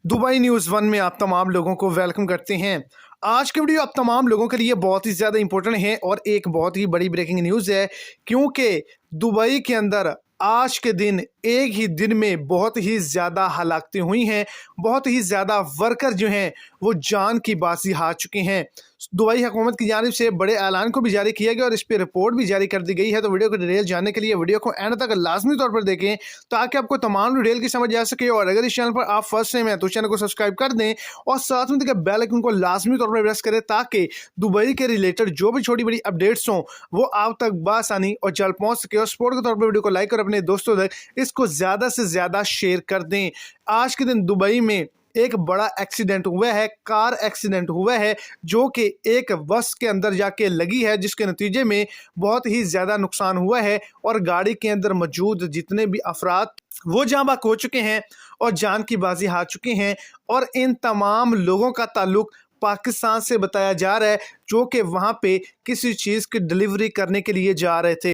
Dubai news one में आप तमाम लोगों को वेलकम करते हैं। आज की वीडियो आप तमाम लोगों के लिए बहुत ही ज़्यादा इंपॉर्टेंट है और एक बहुत ही बड़ी ब्रेकिंग न्यूज़ है, क्योंकि दुबई के अंदर आज के दिन एक ही दिन में बहुत ही ज़्यादा हलाकतें हुई हैं। बहुत ही ज़्यादा वर्कर जो हैं वो जान की बाजी हार चुके हैं। दुबई हुकूमत की जानिब से बड़े ऐलान को भी जारी किया गया और इस पर रिपोर्ट भी जारी कर दी गई है। तो वीडियो को डिटेल जानने के लिए वीडियो को एंड तक लाजमी तौर पर देखें ताकि आपको तमाम डिटेल की समझ आ सके। और अगर इस चैनल पर आप फर्स्ट टाइम हैं तो चैनल को सब्सक्राइब कर दें और साथ में देखिए बेल आइकन को लाजमी तौर पर प्रेस करें ताकि दुबई के रिलेटेड जो भी छोटी बड़ी अपडेट्स हों वो आप तक बासानी और जल्द पहुंच सके। और सपोर्ट के तौर पर वीडियो को लाइक और अपने दोस्तों तक इसको ज़्यादा से ज़्यादा शेयर कर दें। आज के दिन दुबई में एक बड़ा एक्सीडेंट हुआ है, कार एक्सीडेंट हुआ है जो कि एक बस के अंदर जाके लगी है, जिसके नतीजे में बहुत ही ज़्यादा नुकसान हुआ है और गाड़ी के अंदर मौजूद जितने भी अफराद वो जाँ बाक हो चुके हैं और जान की बाजी हार चुके हैं। और इन तमाम लोगों का ताल्लुक पाकिस्तान से बताया जा रहा है, जो कि वहाँ पे किसी चीज़ की डिलीवरी करने के लिए जा रहे थे।